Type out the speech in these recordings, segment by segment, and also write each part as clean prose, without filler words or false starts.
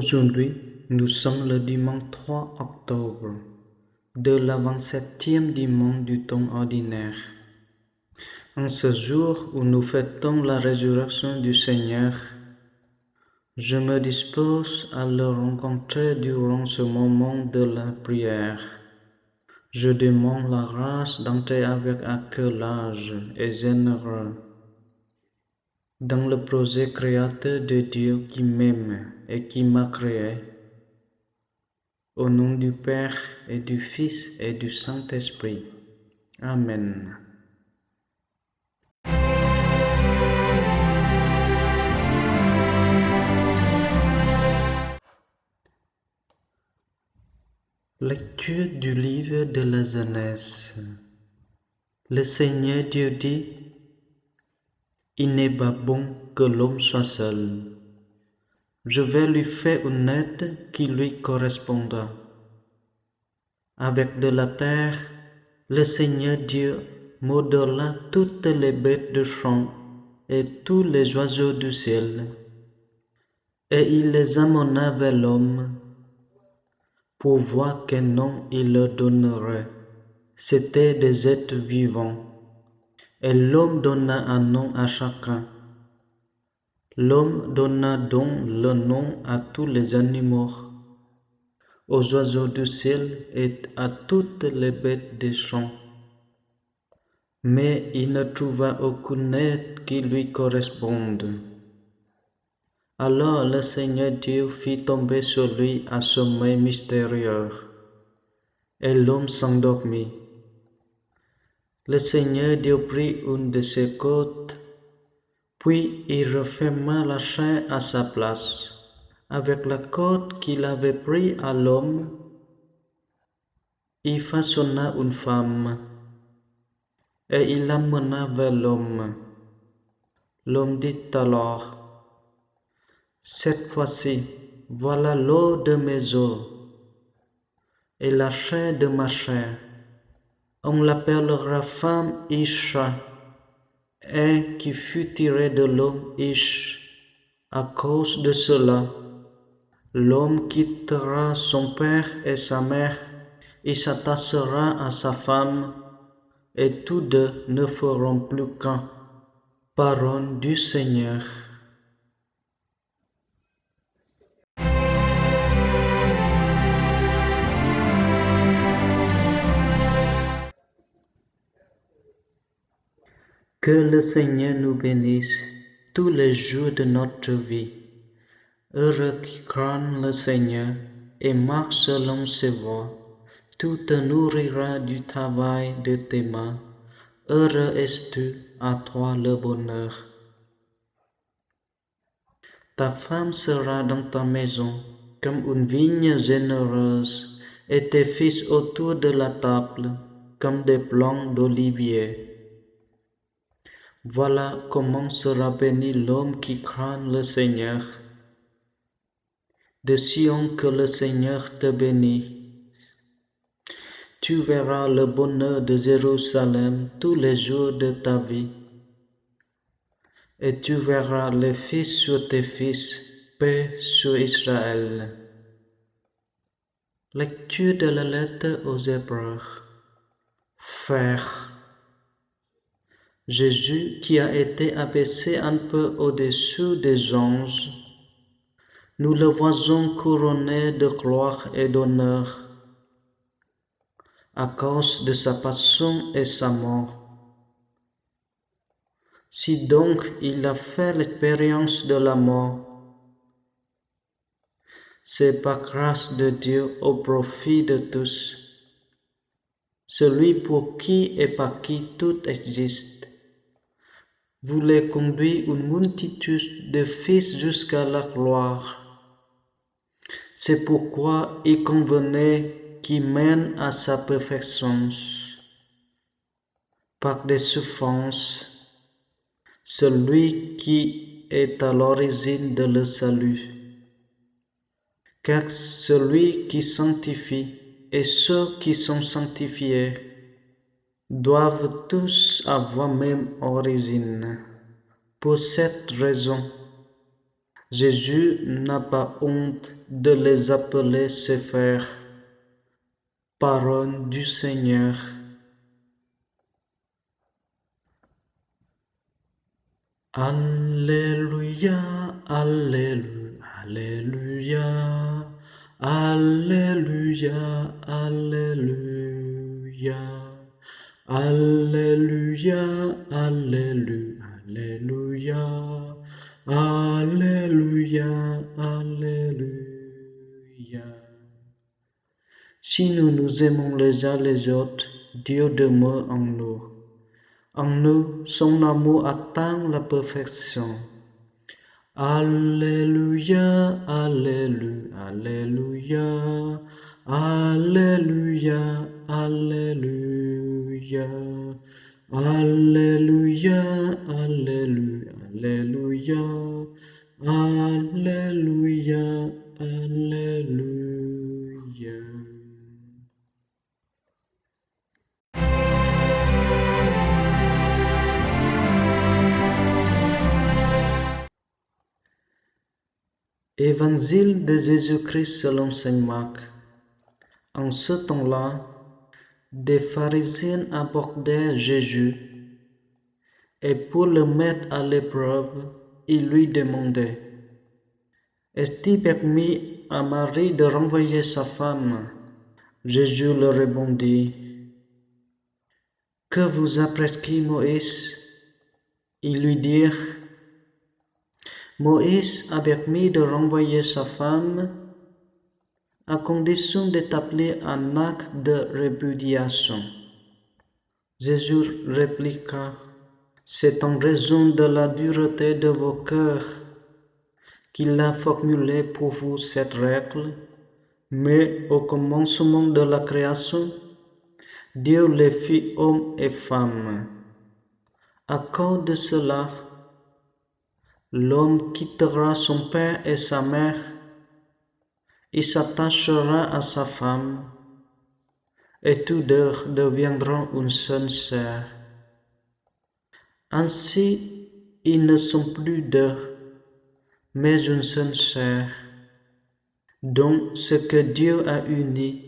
Aujourd'hui, nous sommes le dimanche 3 octobre de l'avant-septième dimanche du temps ordinaire. En ce jour où nous fêtons la résurrection du Seigneur, je me dispose à le rencontrer durant ce moment de la prière. Je demande la grâce d'entrer avec accueillage et généreux dans le projet créateur de Dieu qui m'aime et qui m'a créé. Au nom du Père et du Fils et du Saint-Esprit. Amen. Lecture du livre de la Genèse. Le Seigneur Dieu dit: Il n'est pas bon que l'homme soit seul. Je vais lui faire une aide qui lui correspondra. Avec de la terre, le Seigneur Dieu modèla toutes les bêtes de champ et tous les oiseaux du ciel, et il les amena vers l'homme pour voir quel nom il leur donnerait. C'étaient des êtres vivants, et l'homme donna un nom à chacun. L'homme donna donc le nom à tous les animaux, aux oiseaux du ciel et à toutes les bêtes des champs. Mais il ne trouva aucune aide qui lui corresponde. Alors le Seigneur Dieu fit tomber sur lui un sommeil mystérieux, et l'homme s'endormit. Le Seigneur Dieu prit une de ses côtes, puis il referma la chair à sa place. Avec la côte qu'il avait prise à l'homme, il façonna une femme, et il l'amena vers l'homme. L'homme dit alors: Cette fois-ci, voilà l'eau de mes os et la chair de ma chair. On l'appellera femme Isha, et qui fut tirée de l'homme Ish. À cause de cela, l'homme quittera son père et sa mère, il s'attachera à sa femme, et tous deux ne feront plus qu'un. Parole du Seigneur. Que le Seigneur nous bénisse tous les jours de notre vie. Heureux qui craignent le Seigneur et marche selon ses voies. Tout te nourrira du travail de tes mains. Heureux es-tu, à toi le bonheur. Ta femme sera dans ta maison comme une vigne généreuse, et tes fils autour de la table comme des plants d'olivier. Voilà comment sera béni l'homme qui craint le Seigneur. De Sion que le Seigneur te bénisse. Tu verras le bonheur de Jérusalem tous les jours de ta vie. Et tu verras les fils sur tes fils, paix sur Israël. Lecture de la lettre aux Hébreux. Frères, Jésus, qui a été abaissé un peu au-dessus des anges, nous le voyons couronné de gloire et d'honneur à cause de sa passion et sa mort. Si donc il a fait l'expérience de la mort, c'est par grâce de Dieu au profit de tous. Celui pour qui et par qui tout existe voulait conduire une multitude de fils jusqu'à la gloire. C'est pourquoi il convenait qu'il mène à sa perfection, par des souffrances, celui qui est à l'origine de le salut. Car celui qui sanctifie et ceux qui sont sanctifiés doivent tous avoir même origine. Pour cette raison, Jésus n'a pas honte de les appeler ses frères. Parole du Seigneur. Alléluia, Alléluia, Alléluia, Alléluia, Alléluia, Alléluia, Alléluia, Alléluia, Alléluia. Si nous nous aimons les uns les autres, Dieu demeure en nous. En nous, son amour atteint la perfection. Alléluia, Alléluia, Alléluia, Alléluia, Alléluia, Alléluia, Alléluia, Alléluia, Alléluia. Évangile de Jésus-Christ selon Saint Marc. En ce temps-là, des pharisiens abordèrent Jésus et pour le mettre à l'épreuve, ils lui demandaient: Est-il permis à Marie de renvoyer sa femme? Jésus leur répondit: Que vous a prescrit Moïse? Ils lui dirent: Moïse a permis de renvoyer sa femme à condition d'établir un acte de répudiation. Jésus répliqua: C'est en raison de la dureté de vos cœurs qu'il a formulé pour vous cette règle, mais au commencement de la création, Dieu les fit hommes et femmes. À cause de cela, l'homme quittera son père et sa mère, il s'attachera à sa femme, et tous deux deviendront une seule chair. Ainsi, ils ne sont plus deux, mais une seule chair. Donc, ce que Dieu a uni,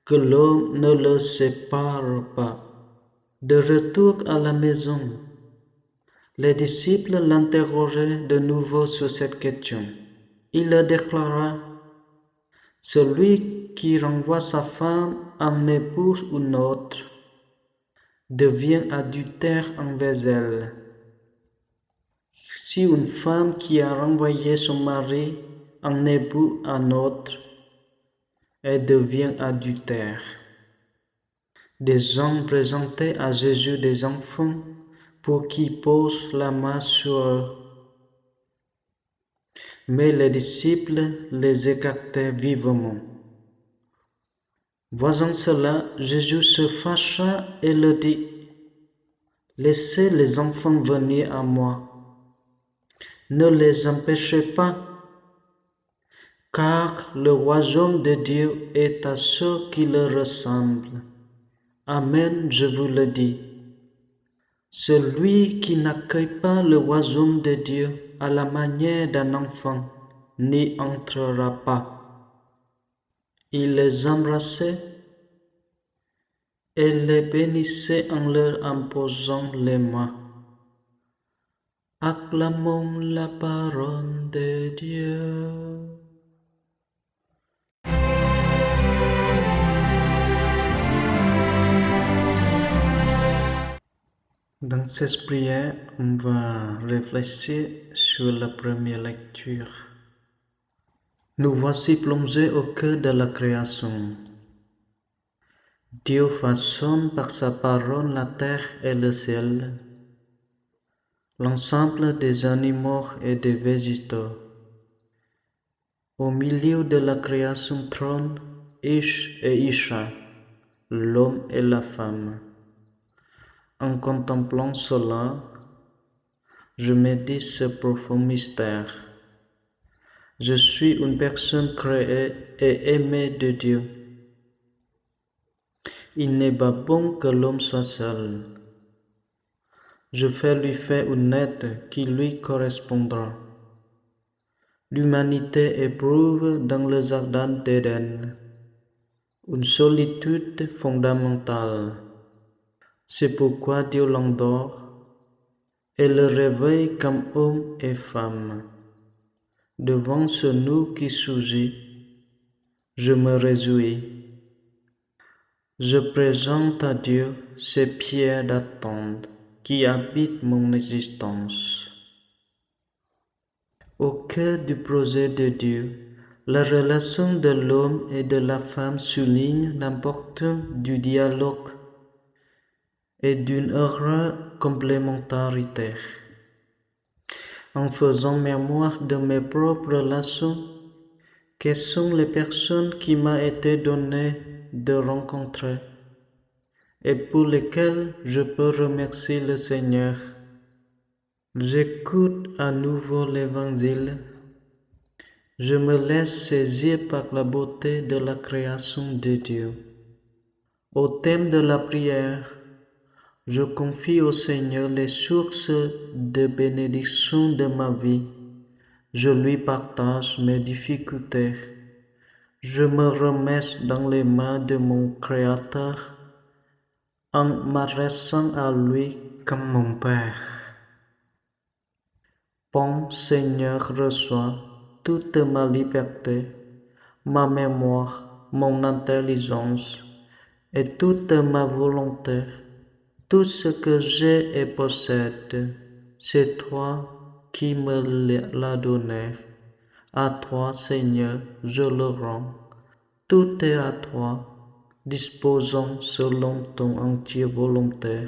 que l'homme ne le sépare pas. De retour à la maison, les disciples l'interrogeaient de nouveau sur cette question. Il leur déclara: Celui qui renvoie sa femme en épouse une autre devient adultère envers elle. Si une femme qui a renvoyé son mari en épouse un autre, elle devient adultère. Des hommes présentaient à Jésus des enfants pour qu'il pose la main sur eux. Mais les disciples les écartaient vivement. Voyant cela, Jésus se fâcha et leur dit: Laissez les enfants venir à moi. Ne les empêchez pas, car le royaume de Dieu est à ceux qui le ressemblent. Amen, je vous le dis. Celui qui n'accueille pas le royaume de Dieu à la manière d'un enfant n'y entrera pas. Il les embrassait et les bénissait en leur imposant les mains. Acclamons la parole de Dieu. Dans cette prière, on va réfléchir sur la première lecture. Nous voici plongés au cœur de la création. Dieu façonne par sa parole la terre et le ciel, l'ensemble des animaux et des végétaux. Au milieu de la création trône Ish et Isha, l'homme et la femme. En contemplant cela, je médite ce profond mystère. Je suis une personne créée et aimée de Dieu. Il n'est pas bon que l'homme soit seul. Je vais lui faire une aide qui lui correspondra. l'humanité éprouve dans le jardin d'Éden une solitude fondamentale. C'est pourquoi Dieu l'endort et le réveille comme homme et femme. Devant ce nous qui surgit, je me réjouis. Je présente à Dieu ces pierres d'attente qui habitent mon existence. Au cœur du projet de Dieu, la relation de l'homme et de la femme souligne l'importance du dialogue et d'une heureuse complémentarité. En faisant mémoire de mes propres relations, quelles sont les personnes qui m'a été donné de rencontrer et pour lesquelles je peux remercier le Seigneur. J'écoute à nouveau l'Évangile. Je me laisse saisir par la beauté de la création de Dieu. Au thème de la prière, je confie au Seigneur les sources de bénédiction de ma vie. Je lui partage mes difficultés. Je me remets dans les mains de mon Créateur en m'adressant à lui comme mon Père. Bon Seigneur, reçois toute ma liberté, ma mémoire, mon intelligence et toute ma volonté. Tout ce que j'ai et possède, c'est toi qui me l'as donné. À toi, Seigneur, je le rends. Tout est à toi. Disposons selon ton entière volonté.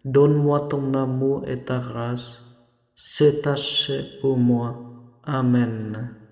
Donne-moi ton amour et ta grâce. C'est assez pour moi. Amen.